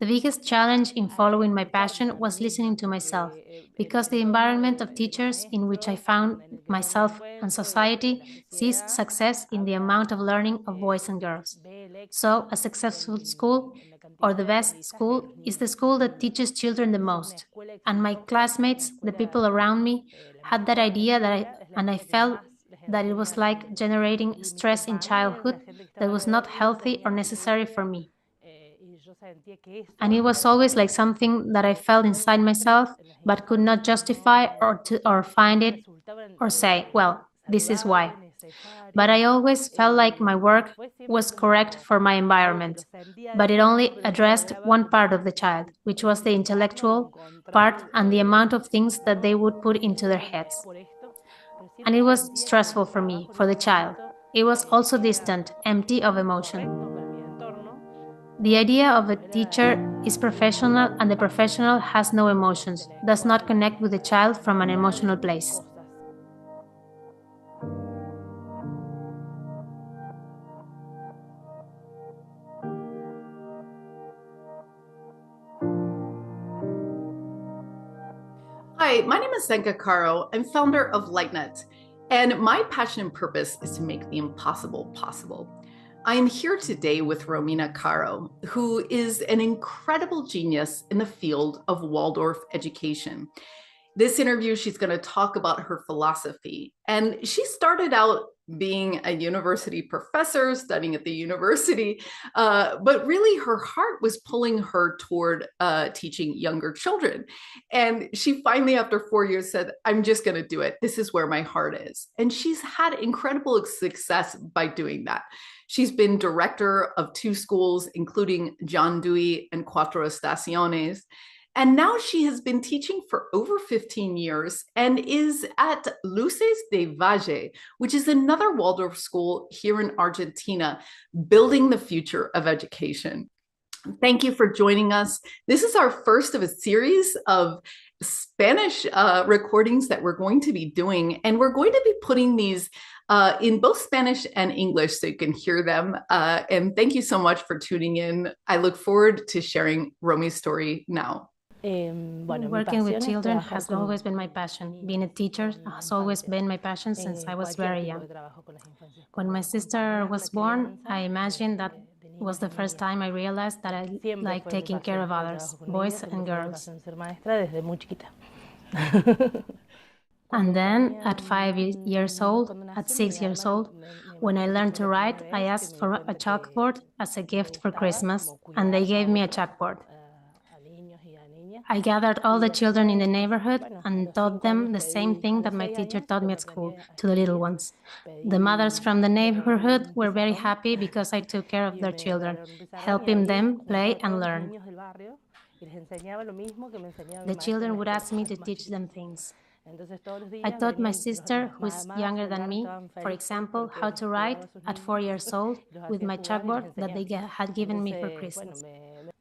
biggest challenge in following my passion was listening to myself, because the environment of teachers in which I found myself and society sees success in the amount of learning of boys and girls. So, a successful school, or the best school, is the school that teaches children the most. And my classmates, the people around me, had that idea and I felt that it was like generating stress in childhood that was not healthy or necessary for me. And it was always like something that I felt inside myself, but could not justify or find it or say, well, this is why. But I always felt like my work was correct for my environment, but it only addressed one part of the child, which was the intellectual part and the amount of things that they would put into their heads. And it was stressful for me, for the child. It was also distant, empty of emotion. The idea of a teacher is professional, and the professional has no emotions, does not connect with the child from an emotional place. Hi, my name is Zenka Caro. I'm founder of LightNet, and my passion and purpose is to make the impossible possible. I am here today with Romina Caro, who is an incredible genius in the field of Waldorf education. This interview, she's going to talk about her philosophy, and she started out being a university professor, studying at the university, but really her heart was pulling her toward teaching younger children. And she finally, after 4 years, said, I'm just going to do it. This is where my heart is. And she's had incredible success by doing that. She's been director of 2 schools, including John Dewey and Cuatro Estaciones. And now she has been teaching for over 15 years and is at Luces del Valle, which is another Waldorf school here in Argentina, building the future of education. Thank you for joining us. This is our first of a series of Spanish recordings that we're going to be doing, and we're going to be putting these in both Spanish and English so you can hear them. And thank you so much for tuning in. I look forward to sharing Romi's story now. Working with children has always been my passion. Being a teacher has always been my passion since I was very young. When my sister was born, I imagined that was the first time I realized that I like taking care of others, boys and girls. And then at 5 years old, at 6 years old, when I learned to write, I asked for a chalkboard as a gift for Christmas, and they gave me a chalkboard. I gathered all the children in the neighborhood and taught them the same thing that my teacher taught me at school, to the little ones. The mothers from the neighborhood were very happy because I took care of their children, helping them play and learn. The children would ask me to teach them things. I taught my sister, who is younger than me, for example, how to write at 4 years old with my chalkboard that they had given me for Christmas.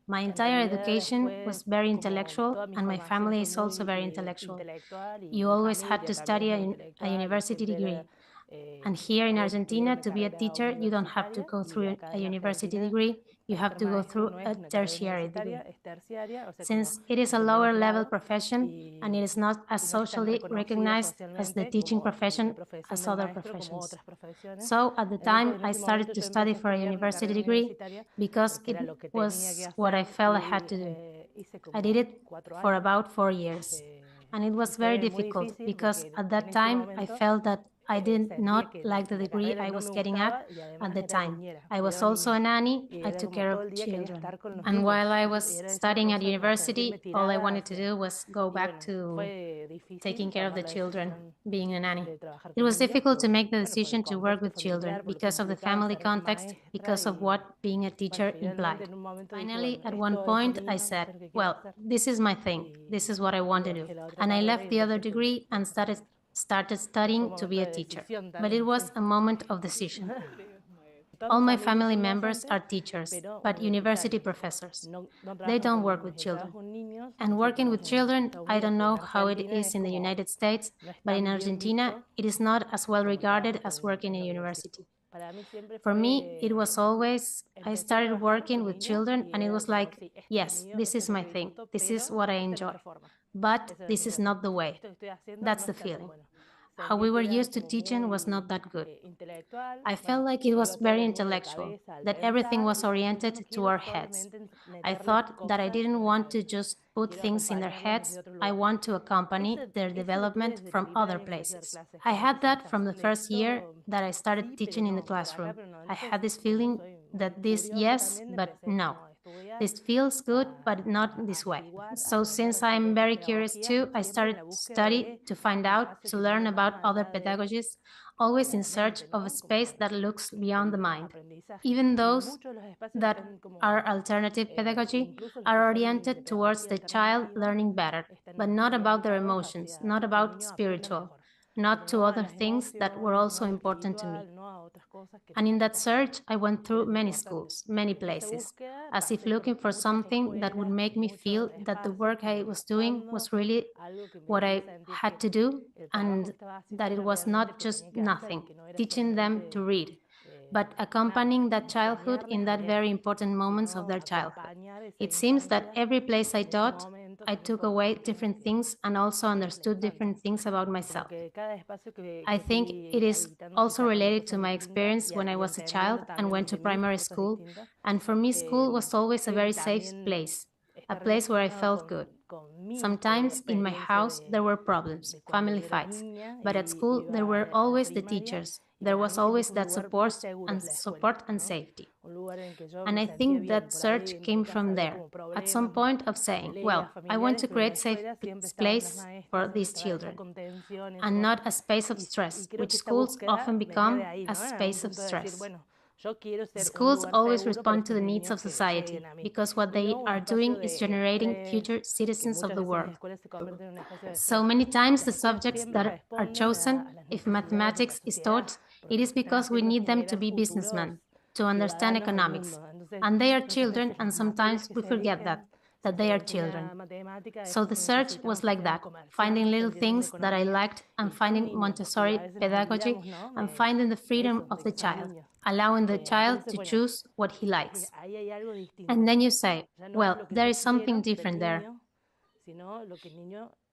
My entire education was very intellectual, and my family is also very intellectual. You always had to study a university degree. And here in Argentina, to be a teacher, you don't have to go through a university degree, you have to go through a tertiary degree. Since it is a lower level profession and it is not as socially recognized as the teaching profession as other professions. So at the time, I started to study for a university degree because it was what I felt I had to do. I did it for about 4 years. And it was very difficult because at that time, I felt that I did not like the degree I was getting at the time. I was also a nanny. I took care of children. And while I was studying at university, all I wanted to do was go back to taking care of the children, being a nanny. It was difficult to make the decision to work with children because of the family context, because of what being a teacher implied. Finally, at one point, I said, well, this is my thing. This is what I want to do. And I left the other degree and started studying to be a teacher. But it was a moment of decision. All my family members are teachers, but university professors. They don't work with children. And working with children, I don't know how it is in the United States, but in Argentina, it is not as well regarded as working in a university. For me, it was always, I started working with children and it was like, yes, this is my thing. This is what I enjoy. But this is not the way. That's the feeling. How we were used to teaching was not that good. I felt like it was very intellectual, that everything was oriented to our heads. I thought that I didn't want to just put things in their heads, I want to accompany their development from other places. I had that from the first year that I started teaching in the classroom. I had this feeling that this yes, but no. This feels good, but not this way. So since I'm very curious too, I started to study, to find out, to learn about other pedagogies, always in search of a space that looks beyond the mind. Even those that are alternative pedagogy are oriented towards the child learning better, but not about their emotions, not about spiritual, not to other things that were also important to me. And in that search, I went through many schools, many places, as if looking for something that would make me feel that the work I was doing was really what I had to do and that it was not just nothing, teaching them to read, but accompanying that childhood in that very important moments of their childhood. It seems that every place I taught, I took away different things and also understood different things about myself. I think it is also related to my experience when I was a child and went to primary school, and for me school was always a very safe place, a place where I felt good. Sometimes in my house there were problems, family fights, but at school there were always the teachers. There was always that support and safety. And I think that search came from there, at some point of saying, well, I want to create a safe place for these children, and not a space of stress, which schools often become a space of stress. Schools always respond to the needs of society because what they are doing is generating future citizens of the world. So many times the subjects that are chosen, if mathematics is taught, it is because we need them to be businessmen, to understand economics. And they are children, and sometimes we forget that they are children. So the search was like that, finding little things that I liked and finding Montessori pedagogy and finding the freedom of the child, allowing the child to choose what he likes. And then you say, well, there is something different there.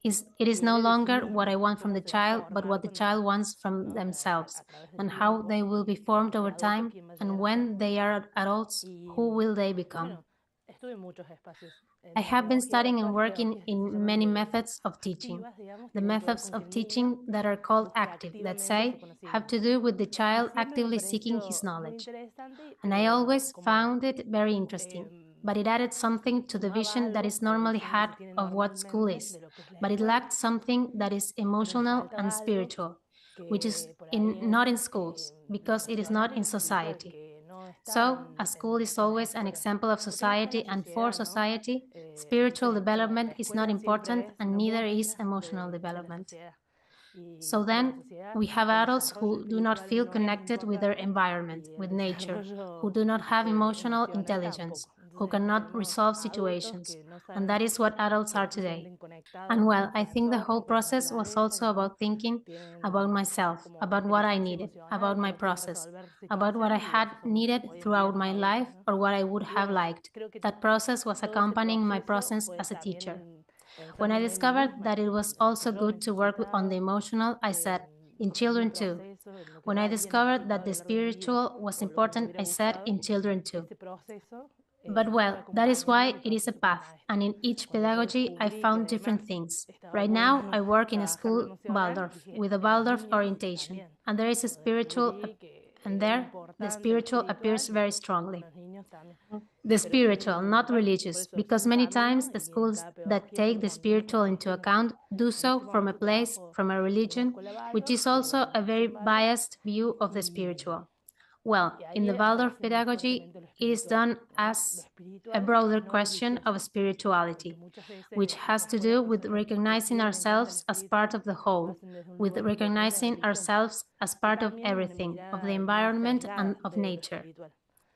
It is no longer what I want from the child, but what the child wants from themselves, and how they will be formed over time, and when they are adults, who will they become? I have been studying and working in many methods of teaching. The methods of teaching that are called active, that say, have to do with the child actively seeking his knowledge. And I always found it very interesting, but it added something to the vision that is normally had of what school is, but it lacked something that is emotional and spiritual, which is not in schools, because it is not in society. So, a school is always an example of society, and for society, spiritual development is not important, and neither is emotional development. So then, we have adults who do not feel connected with their environment, with nature, who do not have emotional intelligence, who cannot resolve situations, and that is what adults are today. And well, I think the whole process was also about thinking about myself, about what I needed, about my process, about what I had needed throughout my life or what I would have liked. That process was accompanying my process as a teacher. When I discovered that it was also good to work on the emotional, I said, in children too. When I discovered that the spiritual was important, I said, in children too. But well, that is why it is a path, and in each pedagogy I found different things. Right now I work in a school, Waldorf, with a Waldorf orientation, and there is a spiritual, and there the spiritual appears very strongly. The spiritual, not religious, because many times the schools that take the spiritual into account do so from a place, from a religion, which is also a very biased view of the spiritual. Well, in the Waldorf pedagogy, it is done as a broader question of spirituality, which has to do with recognizing ourselves as part of the whole, with recognizing ourselves as part of everything, of the environment and of nature.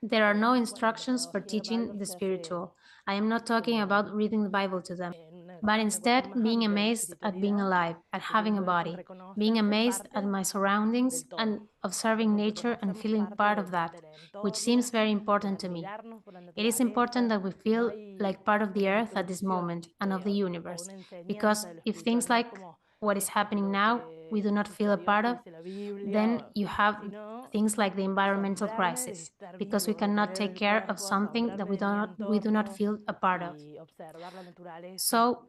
There are no instructions for teaching the spiritual. I am not talking about reading the Bible to them. but instead being amazed at being alive, at having a body, being amazed at my surroundings and observing nature and feeling part of that, which seems very important to me. It is important that we feel like part of the earth at this moment and of the universe, because if things like what is happening now we do not feel a part of, then you have things like the environmental crisis, because we cannot take care of something that we do not feel a part of. So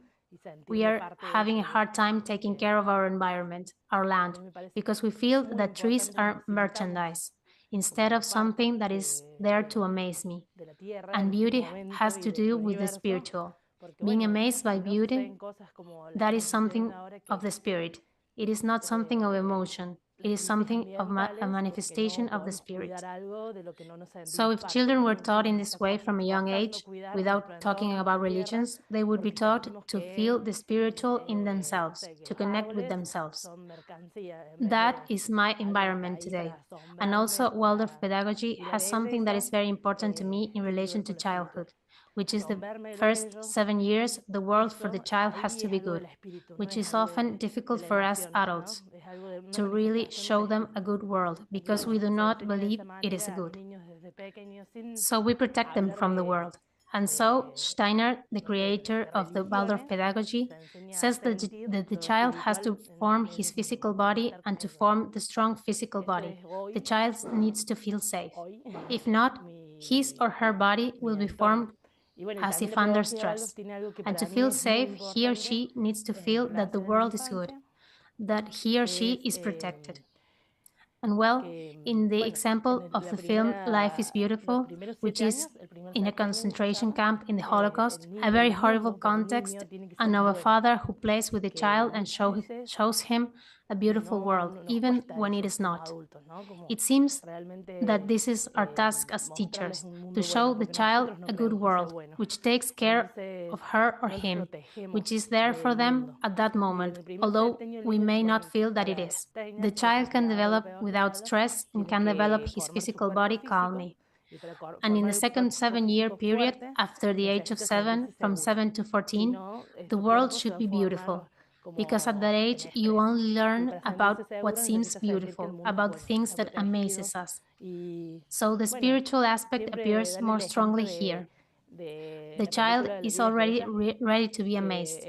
we are having a hard time taking care of our environment, our land, because we feel that trees are merchandise instead of something that is there to amaze me. And beauty has to do with the spiritual. Being amazed by beauty, that is something of the spirit. It is not something of emotion. It is something of a manifestation of the spirit. So if children were taught in this way from a young age, without talking about religions, they would be taught to feel the spiritual in themselves, to connect with themselves. That is my environment today. And also Waldorf pedagogy has something that is very important to me in relation to childhood, which is the first 7 years, the world for the child has to be good, which is often difficult for us adults to really show them a good world, because we do not believe it is a good. So we protect them from the world. And so Steiner, the creator of the Waldorf pedagogy, says that the child has to form his physical body, and to form the strong physical body, the child needs to feel safe. If not, his or her body will be formed as if under stress. And to feel safe, he or she needs to feel that the world is good, that he or she is protected. And well, in the example of the film Life is Beautiful, which is in a concentration camp in the Holocaust, a very horrible context, and of a father who plays with the child and shows him a beautiful world, even when it is not. It seems that this is our task as teachers, to show the child a good world, which takes care of her or him, which is there for them at that moment, although we may not feel that it is. The child can develop without stress and can develop his physical body calmly. And in the second 7-year period, after the age of 7, from 7 to 14, the world should be beautiful, because at that age you only learn about what seems beautiful, about the things that amazes us. So the spiritual aspect appears more strongly here. The child is already ready to be amazed.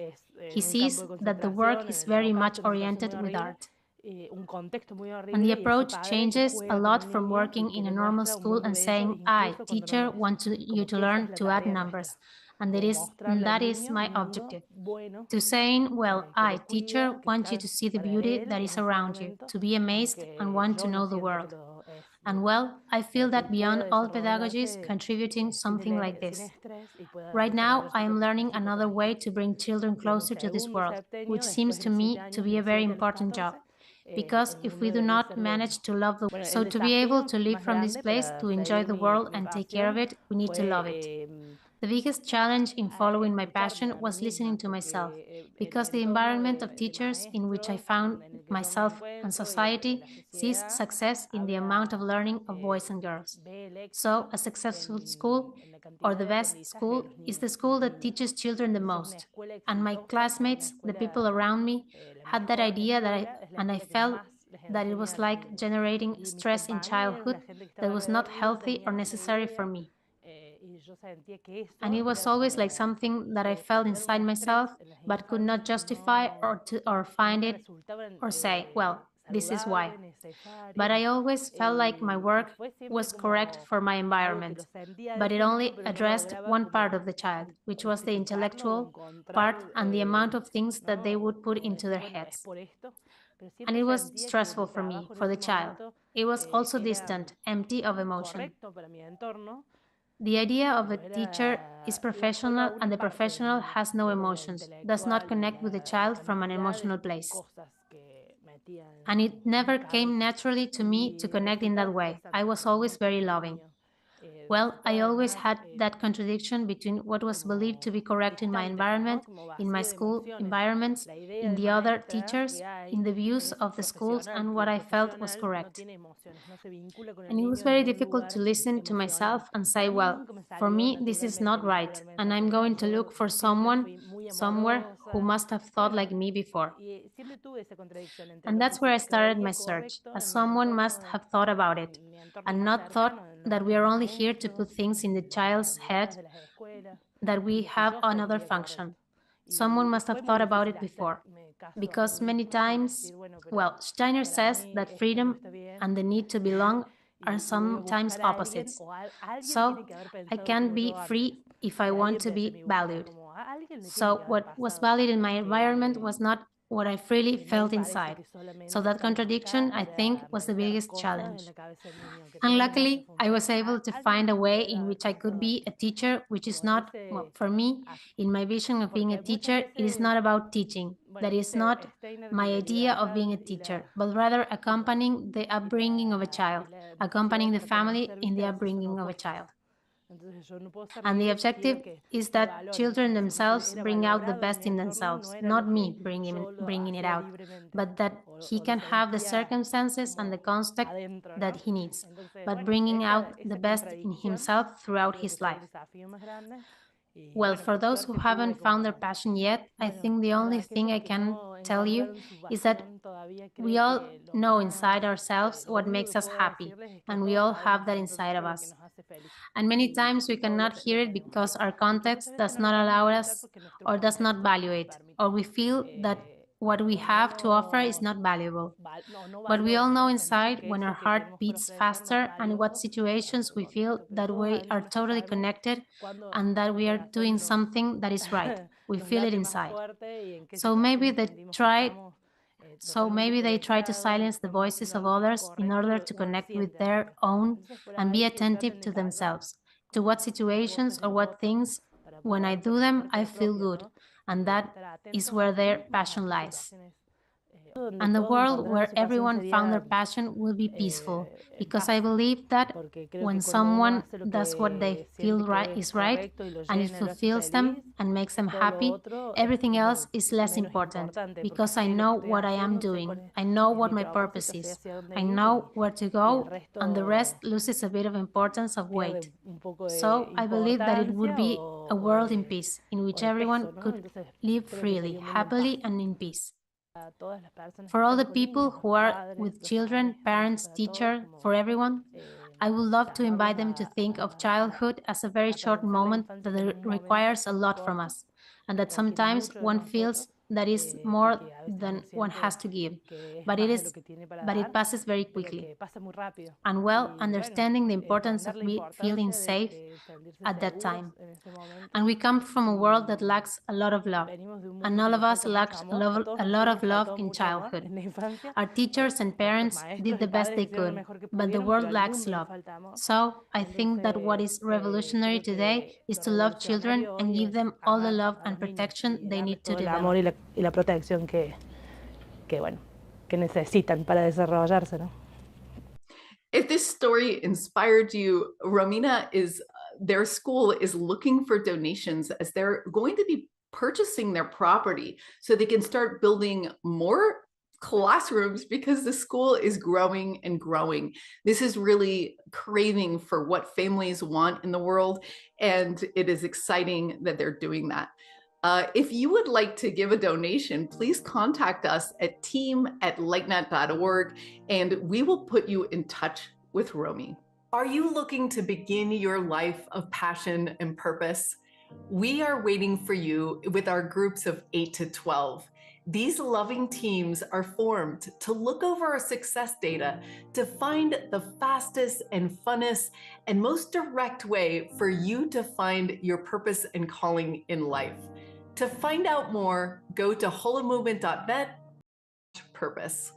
He sees that the work is very much oriented with art. And the approach changes a lot from working in a normal school and saying, I, teacher, want you to learn to add numbers, and that is my objective. To saying, well, I, teacher, want you to see the beauty that is around you, to be amazed and want to know the world. And well, I feel that beyond all pedagogies contributing something like this. Right now, I am learning another way to bring children closer to this world, which seems to me to be a very important job. Because if we do not manage to love the world, so to be able to live from this place, to enjoy the world and take care of it, we need to love it. The biggest challenge in following my passion was listening to myself, because the environment of teachers in which I found myself and society sees success in the amount of learning of boys and girls. So a successful school, or the best school, is the school that teaches children the most. And my classmates, the people around me, had that idea and I felt that it was like generating stress in childhood that was not healthy or necessary for me. And it was always like something that I felt inside myself, but could not justify or find it or say, well, this is why. But I always felt like my work was correct for my environment, but it only addressed one part of the child, which was the intellectual part and the amount of things that they would put into their heads. And it was stressful for me, for the child. It was also distant, empty of emotion. The idea of a teacher is professional, and the professional has no emotions, does not connect with the child from an emotional place. And it never came naturally to me to connect in that way. I was always very loving. Well, I always had that contradiction between what was believed to be correct in my environment, in my school environments, in the other teachers, in the views of the schools, and what I felt was correct. And it was very difficult to listen to myself and say, well, for me, this is not right, and I'm going to look for someone somewhere who must have thought like me before. And that's where I started my search, as someone must have thought about it, and not thought that we are only here to put things in the child's head, that we have another function. Someone must have thought about it before, because many times, well, Steiner says that freedom and the need to belong are sometimes opposites. So I can't be free if I want to be valued. So what was valued in my environment was not what I freely felt inside. So that contradiction, I think, was the biggest challenge. And luckily, I was able to find a way in which I could be a teacher, which is not, well, for me, in my vision of being a teacher, it is not about teaching. That is not my idea of being a teacher, but rather accompanying the upbringing of a child, accompanying the family in the upbringing of a child. And the objective is that children themselves bring out the best in themselves, not me bringing it out, but that he can have the circumstances and the context that he needs, but bringing out the best in himself throughout his life. Well, for those who haven't found their passion yet, I think the only thing I can tell you is that we all know inside ourselves what makes us happy, and we all have that inside of us. And many times we cannot hear it because our context does not allow us or does not value it, or we feel that what we have to offer is not valuable. But we all know inside when our heart beats faster and what situations we feel that we are totally connected and that we are doing something that is right. We feel it inside. So maybe they try to silence the voices of others in order to connect with their own and be attentive to themselves, to what situations or what things, when I do them, I feel good. And that is where their passion lies. And the world where everyone found their passion will be peaceful, because I believe that when someone does what they feel is right and it fulfills them and makes them happy, everything else is less important, because I know what I am doing, I know what my purpose is, I know where to go, and the rest loses a bit of importance of weight. So I believe that it would be a world in peace, in which everyone could live freely, happily, and in peace. For all the people who are with children, parents, teachers, for everyone, I would love to invite them to think of childhood as a very short moment that requires a lot from us, and that sometimes one feels that is more than one has to give, but it passes very quickly. And well, understanding the importance of feeling safe at that time. And we come from a world that lacks a lot of love, and all of us lacked a lot of love in childhood. Our teachers and parents did the best they could, but the world lacks love. So I think that what is revolutionary today is to love children and give them all the love and protection they need to develop. Y la protección que necesitan para desarrollarse, ¿no? If this story inspired you, their school is looking for donations, as they're going to be purchasing their property so they can start building more classrooms, because the school is growing and growing. This is really craving for what families want in the world, and it is exciting that they're doing that. If you would like to give a donation, please contact us at team@lightnet.org, and we will put you in touch with Romy. Are you looking to begin your life of passion and purpose? We are waiting for you with our groups of 8 to 12. These loving teams are formed to look over our success data to find the fastest and funnest and most direct way for you to find your purpose and calling in life. To find out more, go to holomovement.net/purpose.